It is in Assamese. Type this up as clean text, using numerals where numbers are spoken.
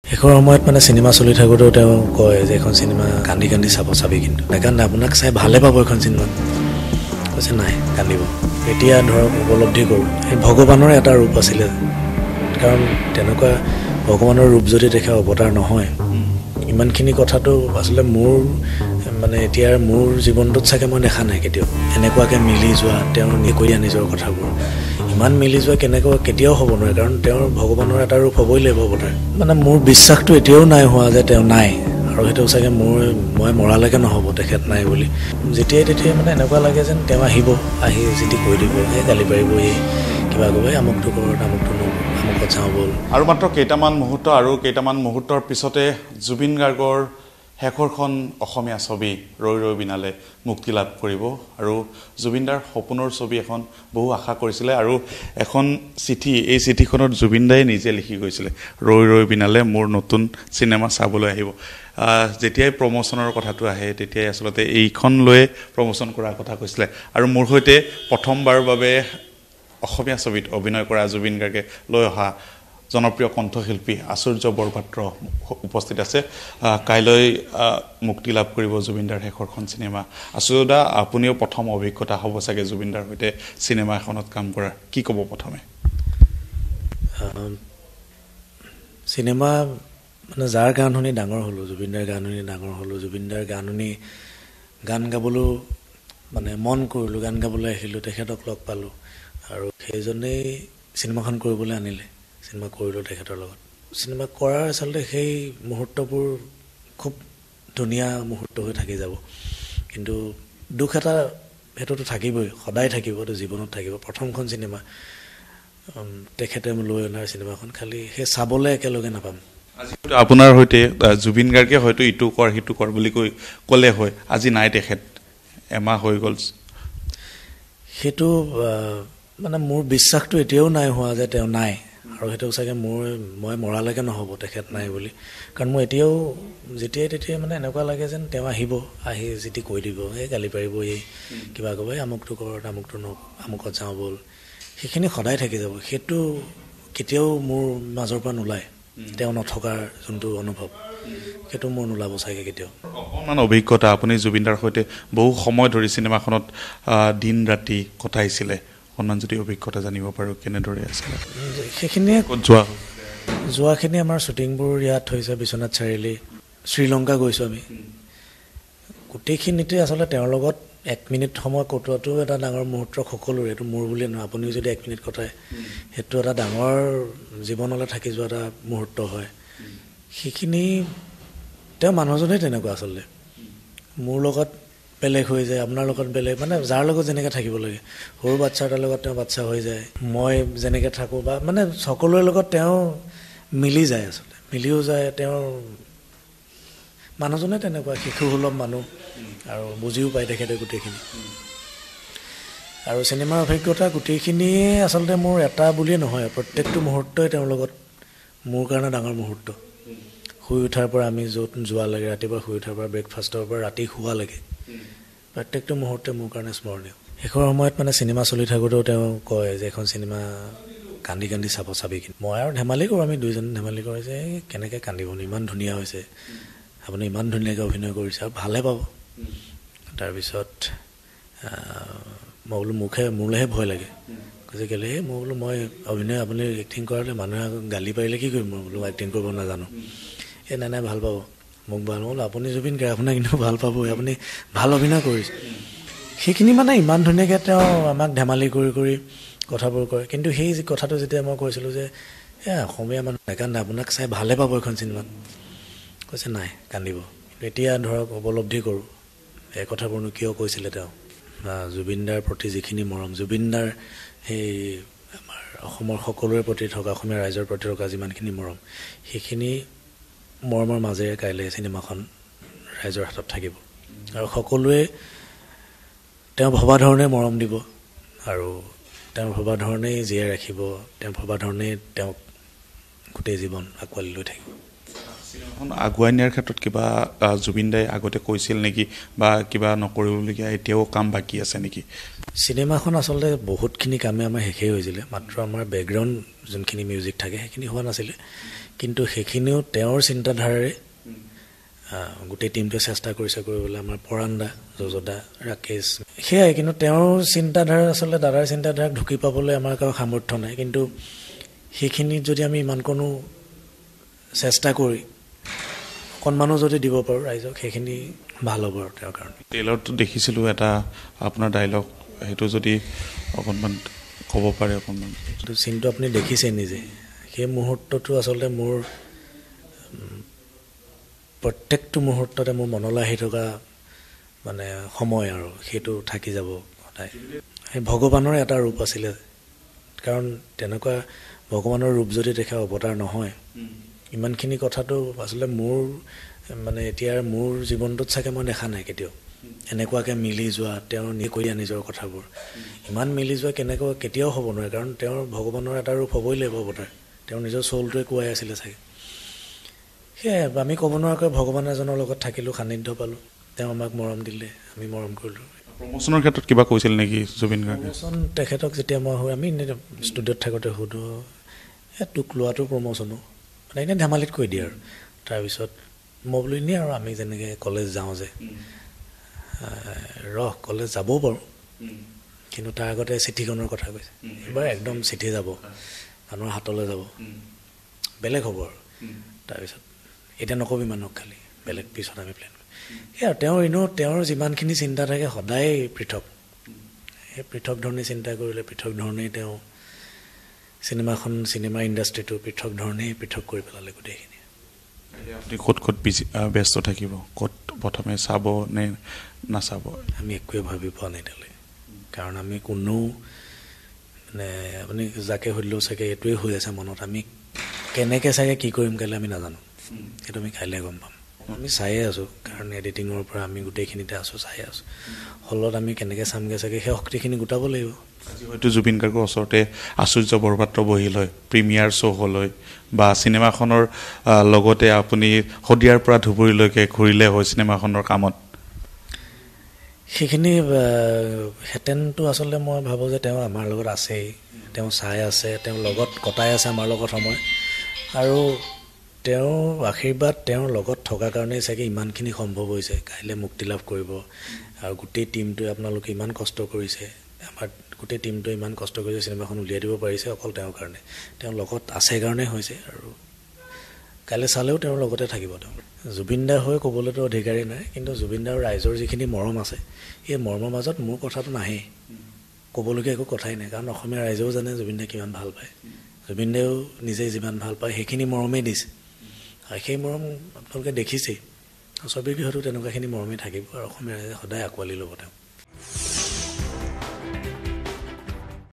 শেষৰ সময়ত মানে চিনেমা চলি থাকোঁতেও তেওঁ কয় যে এখন চিনেমা কান্দি কান্দি চাবি কিন্তু সেইকাৰণে আপোনাক চাই ভালে পাব এখন চিনেমা কৈছে নাই কান্দিব এতিয়া ধৰক উপলব্ধি কৰোঁ সেই ভগৱানৰ এটা ৰূপ আছিলে কাৰণ তেনেকুৱা ভগৱানৰ ৰূপ যদি দেখা অৱতাৰ নহয় ইমানখিনি কথাটো আচলতে মোৰ মানে এতিয়াৰ মোৰ জীৱনটোত চাগে মই দেখা নাই কেতিয়াও এনেকুৱাকৈ মিলি যোৱা তেওঁ নিকৰীয়া নিজৰ কথাবোৰ ইমান মিলি যোৱা কেতিয়াও হ'ব নোৱাৰে কাৰণ তেওঁৰ ভগৱানৰ এটা ৰূপ হ'বই লাগিব অৱতাৰ মানে মোৰ বিশ্বাসটো এতিয়াও নাই হোৱা যে তেওঁ নাই আৰু সেইটো চাগে মই মৰালৈকে নহ'ব তেখেত নাই বুলি যেতিয়াই মানে এনেকুৱা লাগে যেন তেওঁ আহি যদি কৈ দিব এই গালি পাৰিব এই কিবা ক'ব আমুকটো কৰ আমুকটো নকৰোঁ আমুকত যাওঁ ব'ল আৰু মাত্ৰ কেইটামান মুহূৰ্তৰ পিছতে জুবিন গাৰ্গৰ শেষৰখন অসমীয়া ছবি ৰৈ ৰৈ বিনালে মুক্তি লাভ কৰিব আৰু জুবিনদাৰ সপোনৰ ছবি এখন বহু আশা কৰিছিলে আৰু এখন চিঠি এই চিঠিখনত জুবিনদাই নিজে লিখি গৈছিলে ৰৈ ৰৈ বিনালে মোৰ নতুন চিনেমা চাবলৈ আহিব যেতিয়াই প্ৰমোচনৰ কথাটো আহে তেতিয়াই আচলতে এইখন লৈ প্ৰমোচন কৰাৰ কথা কৈছিলে আৰু মোৰ সৈতে প্ৰথমবাৰৰ বাবে অসমীয়া ছবিত অভিনয় কৰা জুবিন গাৰ্গে লৈ অহা জনপ্ৰিয় কণ্ঠশিল্পী আচুৰ্য বৰপাত্ৰ উপস্থিত আছে কাইলৈ মুক্তি লাভ কৰিব জুবিনদাৰ শেষৰখন চিনেমা আচুৰ্যদা আপুনিও প্ৰথম অভিজ্ঞতা হ'ব চাগে জুবিনদাৰ সৈতে চিনেমা এখনত কাম কৰাৰ কি ক'ব প্ৰথমে চিনেমা মানে যাৰ গান শুনি ডাঙৰ হ'লোঁ জুবিনদাৰ গান শুনি ডাঙৰ হ'লোঁ জুবিনদাৰ গান শুনি গান গাবলৈও মানে মন কৰিলোঁ গান গাবলৈ আহিলোঁ তেখেতক লগ পালোঁ আৰু সেইজনেই চিনেমাখন কৰিবলৈ আনিলে চিনেমা কৰিলোঁ তেখেতৰ লগত চিনেমা কৰাৰ আচলতে সেই মুহূৰ্তবোৰ খুব ধুনীয়া মুহূৰ্ত হৈ থাকি যাব কিন্তু দুখ এটা সেইটোতো থাকিবই সদায় থাকিব এইটো জীৱনত থাকিব প্ৰথমখন চিনেমা তেখেতে লৈ অনাৰ চিনেমাখন খালি সেই চাবলৈ একেলগে নাপাম আজি আপোনাৰ সৈতে জুবিন গাৰ্গে হয়তো ইটো কৰ সিটো কৰ বুলি ক'লে হয় আজি নাই তেখেত এমাহ হৈ গ'ল সেইটো মানে মোৰ বিশ্বাসটো এতিয়াও নাই হোৱা যে তেওঁ নাই আৰু সেইটো চাগে মই মৰালৈকে নহ'ব তেখেত নাই বুলি কাৰণ মই এতিয়াও যেতিয়াই মানে এনেকুৱা লাগে যেন তেওঁ আহি যদি কৈ দিব এই গালি পাৰিব এই কিবা ক'ব এই আমুকটো কৰ আমুকটো আমুকত যাওঁ ব'ল সেইখিনি সদায় থাকি যাব সেইটো কেতিয়াও মোৰ মাজৰ পৰা নোলায় তেওঁ নথকাৰ যোনটো অনুভৱ সেইটো মোৰ নোলাব চাগে কেতিয়াও অকণমান অভিজ্ঞতা আপুনি জুবিনদাৰ সৈতে বহু সময় ধৰি চিনেমাখনত দিন ৰাতি কটাইছিলে অকণমান যদি অভিজ্ঞতা জানিব পাৰোঁ কেনেদৰে আছিলে সেইখিনিয়ে যোৱাখিনি আমাৰ শ্বুটিংবোৰ ইয়াত হৈছে বিশ্বনাথ চাৰিআলি শ্ৰীলংকা গৈছোঁ আমি গোটেইখিনিতে আচলতে তেওঁৰ লগত 1 মিনিট সময় কটোৱাটো এটা ডাঙৰ মুহূৰ্ত সকলোৰে এইটো মোৰ বুলিয়ে নহয় আপুনিও যদি 1 মিনিট কটায় সেইটো এটা ডাঙৰ জীৱনলৈ থাকি যোৱা এটা মুহূৰ্ত হয় সেইখিনি তেওঁ মানুহজনেই তেনেকুৱা আচলতে মোৰ লগত বেলেগ হৈ যায় আপোনাৰ লগত বেলেগ মানে যাৰ লগত যেনেকৈ থাকিব লাগে সৰু বাচ্ছা এটাৰ লগত তেওঁ বাচ্ছা হৈ যায় মই যেনেকৈ থাকোঁ বা মানে সকলোৰে লগত তেওঁ মিলি যায় আচলতে মিলিও যায় তেওঁৰ মানুহজনে তেনেকুৱা শিশুসুলভ মানুহ আৰু বুজিও পায় তেখেতে গোটেইখিনি আৰু চিনেমাৰ অভিজ্ঞতা গোটেইখিনিয়ে আচলতে মোৰ এটা বুলিয়ে নহয় প্ৰত্যেকটো মুহূৰ্তই তেওঁৰ লগত মোৰ কাৰণে ডাঙৰ মুহূৰ্ত শুই উঠাৰ পৰা আমি য'ত যোৱালৈকে ৰাতিপুৱা শুই উঠাৰ পৰা ব্ৰেকফাষ্টৰ পৰা ৰাতি শুৱালৈকে প্ৰত্যেকটো মুহূৰ্তে মোৰ কাৰণে স্মৰণীয় শেষৰ সময়ত মানে চিনেমা চলি থাকোঁতেও তেওঁ কয় যে এখন চিনেমা কান্দি কান্দি চাবি কিন্তু মই আৰু ধেমালি কৰোঁ আমি দুইজনে ধেমালি কৰোঁ যে কেনেকৈ কান্দিবনো ইমান ধুনীয়া হৈছে আপুনি ইমান ধুনীয়াকৈ অভিনয় কৰিছে আৰু ভালে পাব তাৰপিছত মই বোলো মোলৈহে ভয় লাগে কৈছে কেলৈ মই বোলো মই অভিনয় আপুনি এক্টিং কৰালে মানুহে গালি পাৰিলে কি কৰিম মই বোলো এক্টিং কৰিব নাজানো এই নাই ভাল পাব মোক ভাল বোলো আপুনি জুবিন গাৰ্গ আপোনাক কিন্তু ভাল পাবই আপুনি ভাল অভিনয় কৰিছে সেইখিনি মানে ইমান ধুনীয়াকৈ তেওঁ আমাক ধেমালি কৰি কথাবোৰ কয় কিন্তু সেই কথাটো যেতিয়া মই কৈছিলোঁ যে অসমীয়া মানুহ নাকান্দে আপোনাক চাই ভালে পাব এখন চিনেমাত কৈছে নাই কান্দিব কিন্তু এতিয়া ধৰক উপলব্ধি কৰোঁ এই কথাবোৰনো কিয় কৈছিলে তেওঁ জুবিনদাৰ প্ৰতি যিখিনি মৰম জুবিনদাৰ সেই আমাৰ অসমৰ সকলোৰে প্ৰতি থকা অসমীয়া ৰাইজৰ প্ৰতি থকা যিমানখিনি মৰম সেইখিনি মৰমৰ মাজেৰে কাইলৈ চিনেমাখন ৰাইজৰ হাতত থাকিব আৰু সকলোৱে তেওঁ ভবা ধৰণে মৰম দিব আৰু তেওঁ ভবা ধৰণেই জীয়াই ৰাখিব তেওঁ ভবা ধৰণেই তেওঁক গোটেই জীৱন আঁকোৱালি লৈ থাকিব চিনেমাখন আগুৱাই নিয়াৰ ক্ষেত্ৰত কিবা জুবিনদাই আগতে কৈছিল নেকি বা কিবা নকৰিবলগীয়া এতিয়াও কাম বাকী আছে নেকি চিনেমাখন আচলতে বহুতখিনি কামে আমাৰ শেষেই হৈছিলে মাত্ৰ আমাৰ বেকগ্ৰাউণ্ড যোনখিনি মিউজিক থাকে সেইখিনি হোৱা নাছিলে কিন্তু সেইখিনিও তেওঁৰ চিন্তাধাৰাৰে গোটেই টিমটোৱে চেষ্টা কৰিছে কৰিবলৈ আমাৰ পৰান্দা যজদা ৰাকেশ সেয়াই কিন্তু তেওঁৰ চিন্তাধাৰা আচলতে দাদাৰ চিন্তাধাৰাক ঢুকি পাবলৈ আমাৰ কাৰো সামৰ্থ্য নাই কিন্তু সেইখিনিত যদি আমি ইমানকণো চেষ্টা কৰি অকণমানো যদি দিব পাৰোঁ ৰাইজক সেইখিনি ভাল হ'ব আৰু তেওঁৰ কাৰণে ট্ৰেইলাৰটো দেখিছিলোঁ এটা আপোনাৰ ডাইলগ সেইটো যদি অকণমান ক'ব পাৰে অকণমান সেইটো চিনটো আপুনি দেখিছে নিজে সেই মুহূৰ্তটো আচলতে মোৰ প্ৰত্যেকটো মুহূৰ্ততে মোৰ মনলৈ আহি থকা মানে সময় আৰু সেইটো থাকি যাব সদায় সেই ভগৱানৰ এটা ৰূপ আছিলে কাৰণ তেনেকুৱা ভগৱানৰ ৰূপ যদি দেখা অৱতাৰ নহয় ইমানখিনি কথাটো আচলতে মোৰ মানে এতিয়া মোৰ জীৱনটোত চাগে মই দেখা নাই কেতিয়াও এনেকুৱাকৈ মিলি যোৱা তেওঁ নিকৈয়া নিজৰ কথাবোৰ ইমান মিলি যোৱা কেনেকৈ কেতিয়াও হ'ব নোৱাৰে কাৰণ তেওঁৰ ভগৱানৰ এটা ৰূপ হ'বই লাগিব অৱতাৰ তেওঁৰ নিজৰ চৌলটোৱে কোৱাই আছিলে চাগে সেয়াই আমি ক'ব নোৱাৰাকৈ ভগৱান এজনৰ লগত থাকিলোঁ সান্নিধ্য পালোঁ তেওঁ আমাক মৰম দিলে আমি মৰম কৰিলোঁ প্ৰমোচনৰ ক্ষেত্ৰত কিবা কৈছিল নেকি জুবিন গাৰ্গে প্ৰমোচন তেখেতক যেতিয়া মই আমি ষ্টুডিঅ'ত থাকোঁতে সুধোঁ তোক লোৱাটো প্ৰমোচনো মানে এনেই ধেমালিত কৈ দিয়ে আৰু তাৰপিছত মই বোলো এনেই আৰু আমি যেনেকৈ কলেজ যাওঁ যে কলেজ যাবও পাৰোঁ কিন্তু তাৰ আগতে চিঠিখনৰ কথা কৈছে এইবাৰ একদম চিঠি যাব মানুহৰ হাতলৈ যাব বেলেগ হ'ব আৰু তাৰপিছত এতিয়া নকবি মানুহক খালি বেলেগ পিছত আমি প্লেন কৰিম সেয়া তেওঁৰ যিমানখিনি চিন্তা থাকে সদায় পৃথক সেই পৃথক ধৰণে চিন্তা কৰিলে পৃথক ধৰণেই তেওঁ চিনেমা ইণ্ডাষ্ট্ৰিটো পৃথক ধৰণেই পৃথক কৰি পেলালে গোটেইখিনি আপুনি ক'ত ব্যস্ত থাকিব ক'ত প্ৰথমে চাব নে নাচাব আমি একোৱে ভাবি পোৱা নাই এতিয়ালৈ কাৰণ আমি কোনো মানে আপুনি যাকে সুধিলেও চাগে এইটোৱে হৈ আছে মনত আমি কেনেকৈ চাগে কি কৰিম কাইলৈ আমি নাজানো সেইটো আমি কাইলৈ গম পাম আমি চায়ে আছোঁ কাৰণ এডিটিঙৰ পৰা আমি গোটেইখিনিতে আছোঁ চায়ে আছোঁ হলত আমি কেনেকৈ চামগৈ চাগে সেই শক্তিখিনি গোটাব লাগিব আজি হয়তো জুবিন গাৰ্গৰ ওচৰতে আশ্চৰ্য বৰপাত্ৰ বহিল হয় প্ৰিমিয়াৰ শ্ব' হ'ল হয় বা চিনেমাখনৰ লগতে আপুনি শদিয়াৰ পৰা ধুবুৰীলৈকে ঘূৰিলে হয় চিনেমাখনৰ কামত সেইখিনি হেঁতেনটো আচলতে মই ভাবোঁ যে তেওঁ আমাৰ লগত আছেই তেওঁ চাই আছে তেওঁ লগত কটাই আছে আমাৰ লগত সময় আৰু তেওঁৰ আশীৰ্বাদ তেওঁৰ লগত থকাৰ কাৰণেই চাগে ইমানখিনি সম্ভৱ হৈছে কাইলৈ মুক্তি লাভ কৰিব আৰু গোটেই টীমটোৱে আপোনালোকে ইমান কষ্ট কৰিছে আমাৰ গোটেই টীমটোৱে ইমান কষ্ট কৰিছে চিনেমাখন উলিয়াই দিব পাৰিছে অকল তেওঁৰ কাৰণে তেওঁৰ লগত আছে কাৰণে হৈছে আৰু কাইলৈ চালেও তেওঁৰ লগতে থাকিব তেওঁ জুবিনদা হৈ ক'বলৈতো অধিকাৰী নাই কিন্তু জুবিনদাৰ ৰাইজৰ যিখিনি মৰম আছে এই মৰমৰ মাজত মোৰ কথাটো নাহে ক'বলগীয়া একো কথাই নাই কাৰণ অসমীয়া ৰাইজেও জানে জুবিনদাই কিমান ভাল পায় জুবিনদায়েও নিজেই যিমান ভাল পায় সেইখিনি মৰমেই দিছে আৰু সেই মৰম আপোনালোকে দেখিছেই ছবিৰ গৃহতো তেনেকুৱাখিনি মৰমেই থাকিব আৰু অসমীয়া ৰাইজে সদায় আঁকোৱালি ল'ব তেওঁ